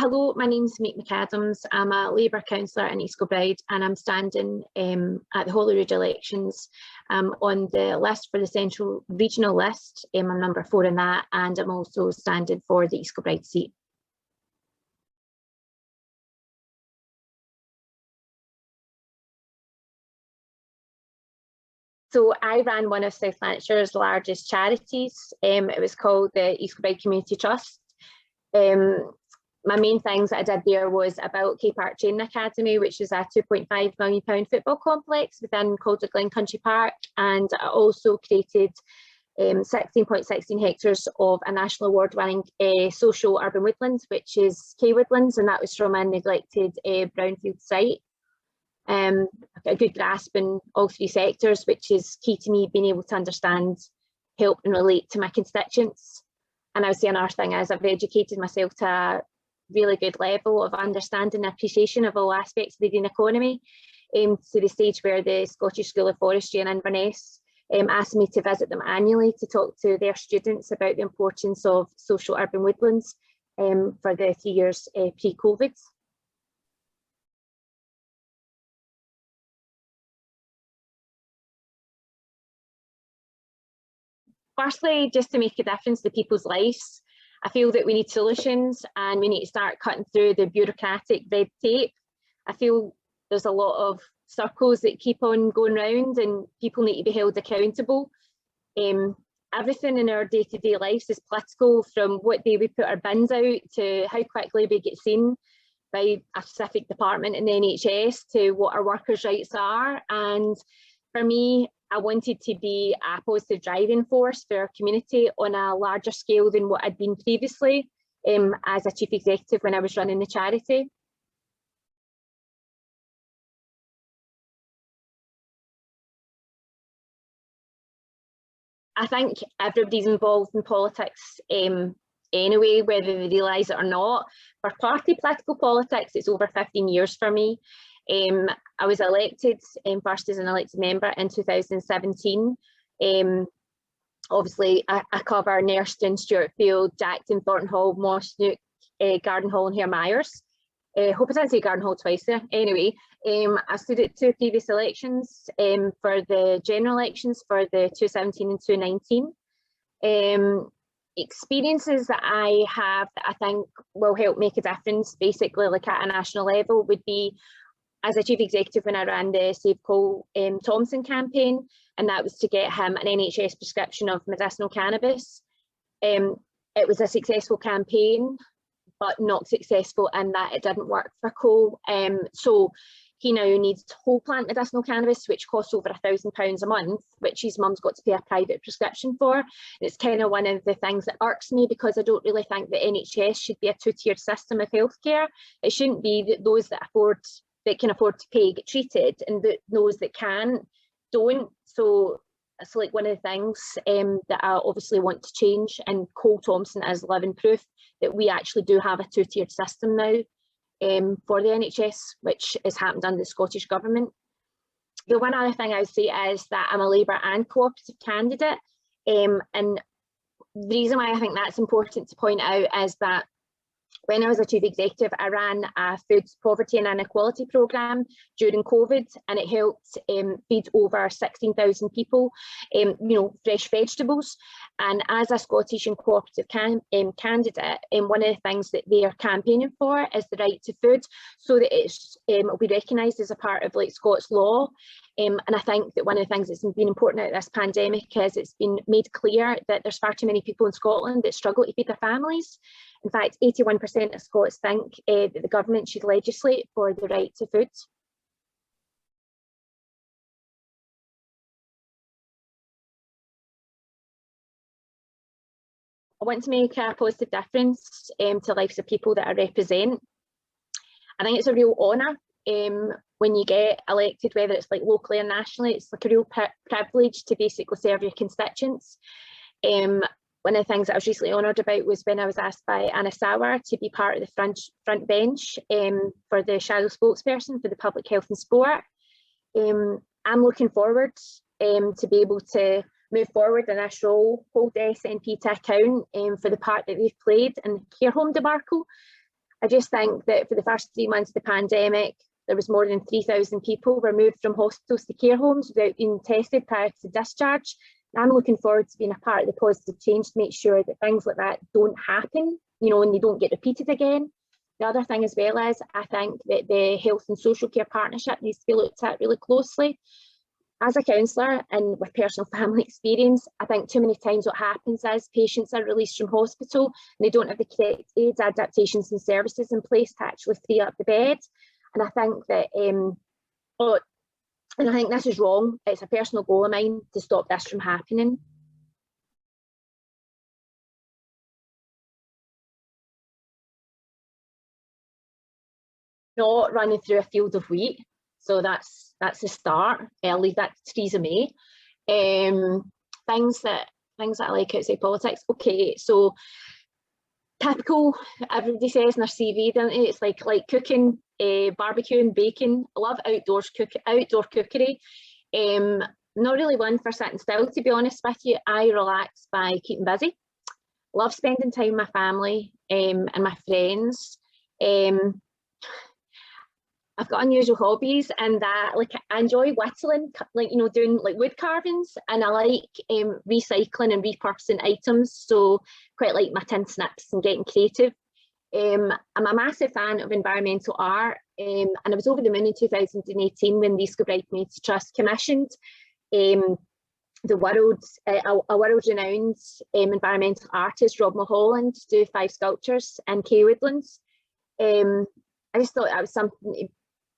Hello, my name's Monique McAdams. I'm a Labour councillor in East Kilbride, and I'm standing at the Holyrood elections on the list for the Central Regional list. I'm number 4 in that, and I'm also standing for the East Kilbride seat. So I ran one of South Lanarkshire's largest charities. It was called the East Kilbride Community Trust. My main things that I did there was I built K Park Training Academy, which is a £2.5 million football complex within Calder Glen Country Park, and I also created 16.16 hectares of a national award-winning social urban woodlands, which is K Woodlands, and that was from a neglected brownfield site. A good grasp in all 3 sectors, which is key to me being able to understand, help and relate to my constituents. And I would say another thing is I've educated myself to a really good level of understanding and appreciation of all aspects of the green economy, to the stage where the Scottish School of Forestry in Inverness asked me to visit them annually to talk to their students about the importance of social urban woodlands for the 3 years pre-COVID. Firstly, just to make a difference to people's lives. I feel that we need solutions and we need to start cutting through the bureaucratic red tape. I feel there's a lot of circles that keep on going round and people need to be held accountable. Everything in our day-to-day lives is political, from what day we put our bins out to how quickly we get seen by a specific department in the NHS to what our workers' rights are. And for me, I wanted to be a positive driving force for our community on a larger scale than what I'd been previously as a chief executive when I was running the charity. I think everybody's involved in politics anyway, whether they realise it or not. For party political politics, it's over 15 years for me. I was elected first as an elected member in 2017. Obviously, I cover Nerston, Stewartfield, Jackton, Thornton Hall, Mossnook, Garden Hall and Hare Myers. Hope I didn't say Garden Hall twice there. Anyway, I stood at 2 previous elections for the general elections for the 2017 and 2019. Experiences that I have that I think will help make a difference, basically like at a national level, would be as a chief executive when I ran the Save Cole Thompson campaign, and that was to get him an NHS prescription of medicinal cannabis. It was a successful campaign, but not successful in that it didn't work for Cole. So he now needs whole plant medicinal cannabis, which costs over £1,000 a month, which his mum's got to pay a private prescription for. And it's kind of one of the things that irks me, because I don't really think the NHS should be a 2-tiered system of healthcare. It shouldn't be that those that can afford to pay get treated, and those that can't don't. So it's like one of the things that I obviously want to change, and Cole Thompson is living proof that we actually do have a 2-tiered system now for the NHS, which has happened under the Scottish Government. The one other thing I would say is that I'm a Labour and cooperative candidate, and the reason why I think that's important to point out is that when I was a chief executive, I ran a food poverty and inequality programme during COVID, and it helped feed over 16,000 people, fresh vegetables. And as a Scottish and cooperative candidate, one of the things that they are campaigning for is the right to food, so that it's will be recognised as a part of like Scots law. And I think that one of the things that's been important out of this pandemic is it's been made clear that there's far too many people in Scotland that struggle to feed their families. In fact, 81% of Scots think that the government should legislate for the right to food. I want to make a positive difference to the lives of people that I represent. I think it's a real honour when you get elected, whether it's like locally or nationally. It's like a real privilege to basically serve your constituents. One of the things that I was recently honoured about was when I was asked by Anna Sauer to be part of the front bench for the shadow spokesperson for the public health and sport. I'm looking forward to be able to move forward in this role, hold the SNP to account for the part that they've played in the care home debacle. I just think that for the first 3 months of the pandemic, there was more than 3,000 people were moved from hospitals to care homes without being tested prior to discharge. And I'm looking forward to being a part of the positive change to make sure that things like that don't happen, you know, and they don't get repeated again. The other thing as well is I think that the health and social care partnership needs to be looked at really closely. As a counsellor and with personal family experience, I think too many times what happens is patients are released from hospital and they don't have the correct aids, adaptations and services in place to actually free up the bed. And I think that, and I think this is wrong. It's a personal goal of mine to stop this from happening. Not running through a field of wheat. So that's the start. I'll leave that to Theresa May. Things that I like outside politics. Okay, so typical, everybody says in their CV, don't they? It's like cooking, barbecuing, baking. I love outdoor cookery. Not really one for sitting still, to be honest with you. I relax by keeping busy. Love spending time with my family and my friends. I've got unusual hobbies, and that I enjoy whittling, doing wood carvings, and I like recycling and repurposing items. So quite like my tin snips and getting creative. I'm a massive fan of environmental art, and I was over the moon in 2018 when the East Bridesmaids Trust commissioned a world-renowned environmental artist, Rob Mulholland, to do 5 sculptures in Kew Woodlands. I just thought that was something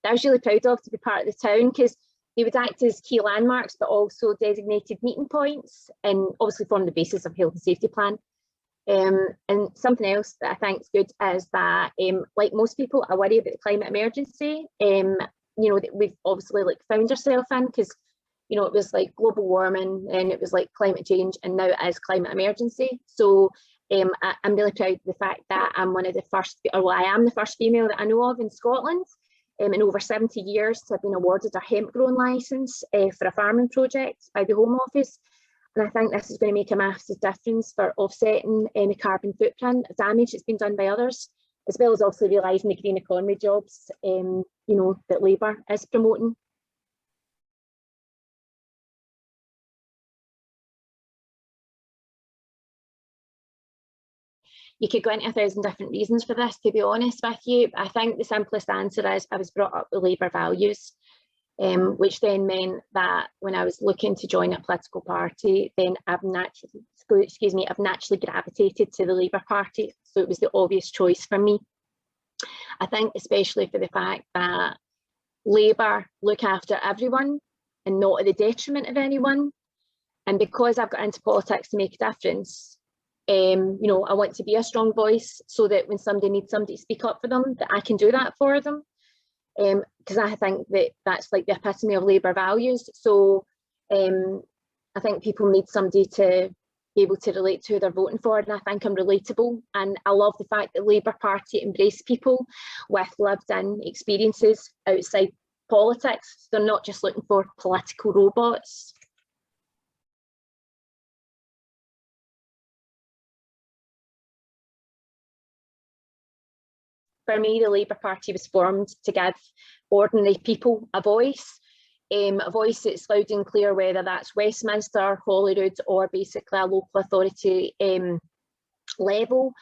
that I was really proud of, to be part of the town, because they would act as key landmarks, but also designated meeting points, and obviously form the basis of health and safety plan. And something else that I think is good is that, like most people, I worry about the climate emergency. That we've obviously found ourselves in, because it was global warming, and it was climate change, and now it is climate emergency. So I'm really proud of the fact that I'm one of the first, I am the first female that I know of in Scotland in over 70 years to have been awarded a hemp growing licence for a farming project by the Home Office. And I think this is going to make a massive difference for offsetting the carbon footprint damage that's been done by others, as well as also realising the green economy jobs that Labour is promoting. You could go into 1,000 different reasons for this, to be honest with you. I think the simplest answer is I was brought up with Labour values, which then meant that when I was looking to join a political party, then I've naturally gravitated to the Labour Party. So it was the obvious choice for me. I think especially for the fact that Labour look after everyone and not at the detriment of anyone. And because I've got into politics to make a difference, I want to be a strong voice, so that when somebody needs somebody to speak up for them, that I can do that for them. Because I think that that's the epitome of Labour values. So I think people need somebody to be able to relate to who they're voting for, and I think I'm relatable. And I love the fact that the Labour Party embrace people with lived-in experiences outside politics. They're not just looking for political robots. For me, the Labour Party was formed to give ordinary people a voice that's loud and clear, whether that's Westminster, Holyrood, or basically a local authority level.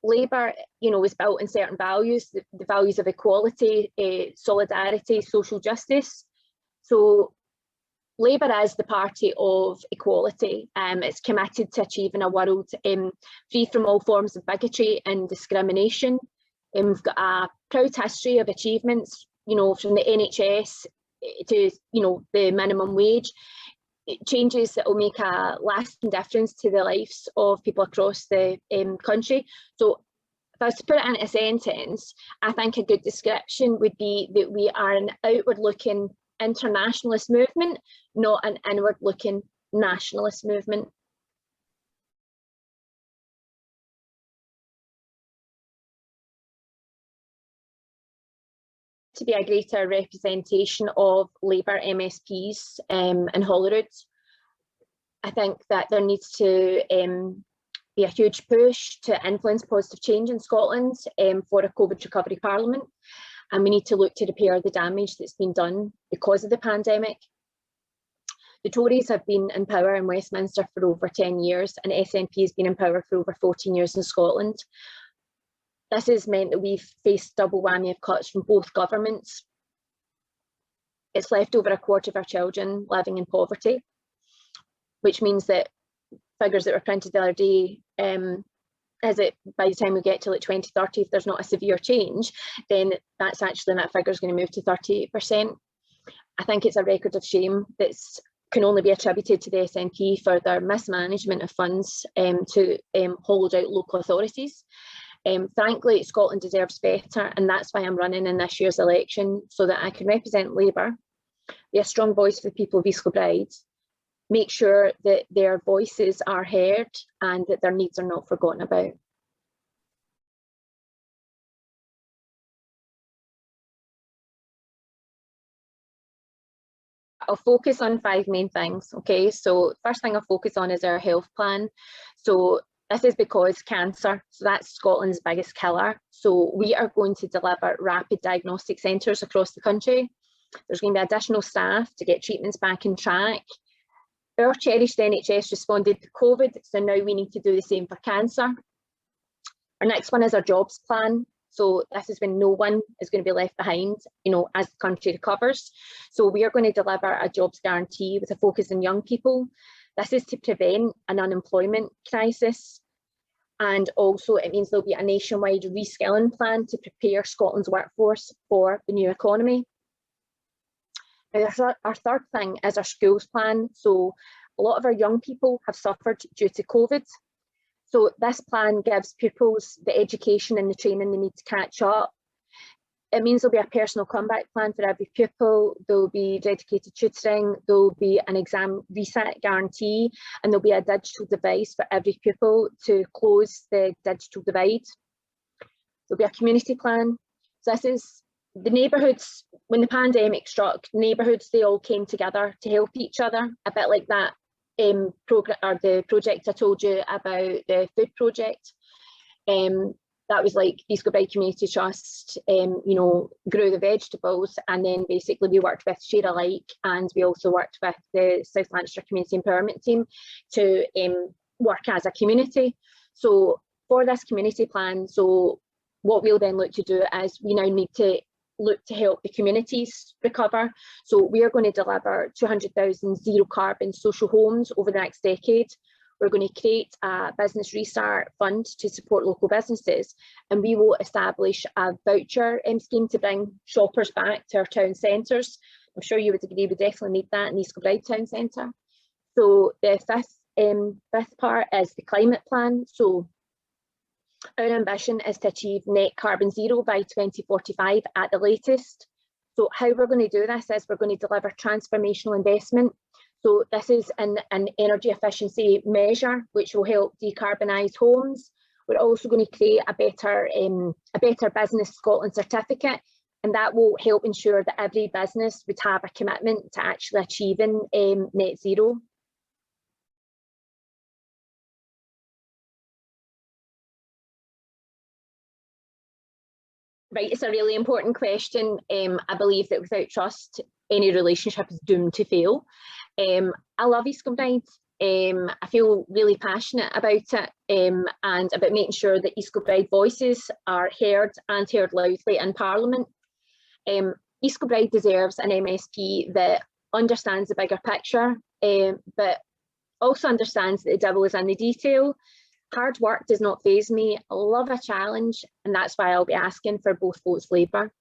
Labour, was built on certain values, the values of equality, solidarity, social justice. So Labour is the party of equality. It's committed to achieving a world free from all forms of bigotry and discrimination. We've got a proud history of achievements, from the NHS to, the minimum wage, changes that will make a lasting difference to the lives of people across the country. So if I was to put it into a sentence, I think a good description would be that we are an outward-looking internationalist movement, not an inward-looking nationalist movement. To be a greater representation of Labour MSPs in Holyrood. I think that there needs to be a huge push to influence positive change in Scotland for a COVID recovery parliament. And we need to look to repair the damage that's been done because of the pandemic. The Tories have been in power in Westminster for over 10 years, and SNP has been in power for over 14 years in Scotland. This has meant that we've faced double whammy of cuts from both governments. It's left over a quarter of our children living in poverty, which means that figures that were printed the other day, is it by the time we get to like 2030, if there's not a severe change, then that's actually, that figure is going to move to 38%. I think it's a record of shame that can only be attributed to the SNP for their mismanagement of funds to hold out local authorities. Frankly, Scotland deserves better, and that's why I'm running in this year's election, so that I can represent Labour, be a strong voice for the people of East Kilbride, make sure that their voices are heard and that their needs are not forgotten about. I'll focus on 5 main things, okay? So first thing I'll focus on is our health plan. So this is because cancer, so that's Scotland's biggest killer. So we are going to deliver rapid diagnostic centres across the country. There's going to be additional staff to get treatments back on track. Our cherished NHS responded to COVID, so now we need to do the same for cancer. Our next one is our jobs plan. So this is when no one is going to be left behind, you know, as the country recovers. So we are going to deliver a jobs guarantee with a focus on young people. This is to prevent an unemployment crisis. And also it means there'll be a nationwide reskilling plan to prepare Scotland's workforce for the new economy. Now, our third thing is our schools plan. So a lot of our young people have suffered due to COVID. So this plan gives pupils the education and the training they need to catch up. It means there'll be a personal comeback plan for every pupil, there'll be dedicated tutoring, there'll be an exam reset guarantee, and there'll be a digital device for every pupil to close the digital divide. There'll be a community plan. So this is the neighbourhoods, when the pandemic struck, neighbourhoods, they all came together to help each other, a bit like that program or the project I told you about, the food project. That was like East Kilbride Community Trust, you know, grew the vegetables, and then basically we worked with Share Alike, and we also worked with the South Lancaster Community Empowerment Team to work as a community. So for this community plan, so what we'll then look to do is we now need to look to help the communities recover. So we are going to deliver 200,000 zero carbon social homes over the next decade. We're going to create a business restart fund to support local businesses, and we will establish a voucher scheme to bring shoppers back to our town centres. I'm sure you would agree we definitely need that in East Kilbride Town Centre. So the fifth part is the climate plan. So our ambition is to achieve net carbon zero by 2045 at the latest. So how we're going to do this is we're going to deliver transformational investment. So this is an energy efficiency measure which will help decarbonise homes. We're also going to create a better Business Scotland certificate, and that will help ensure that every business would have a commitment to actually achieving net zero. Right, it's a really important question. I believe that without trust, any relationship is doomed to fail. I love East Kilbride. I feel really passionate about it and about making sure that East Kilbride voices are heard and heard loudly in Parliament. East Kilbride deserves an MSP that understands the bigger picture, but also understands that the devil is in the detail. Hard work does not faze me. I love a challenge, and that's why I'll be asking for both votes Labour.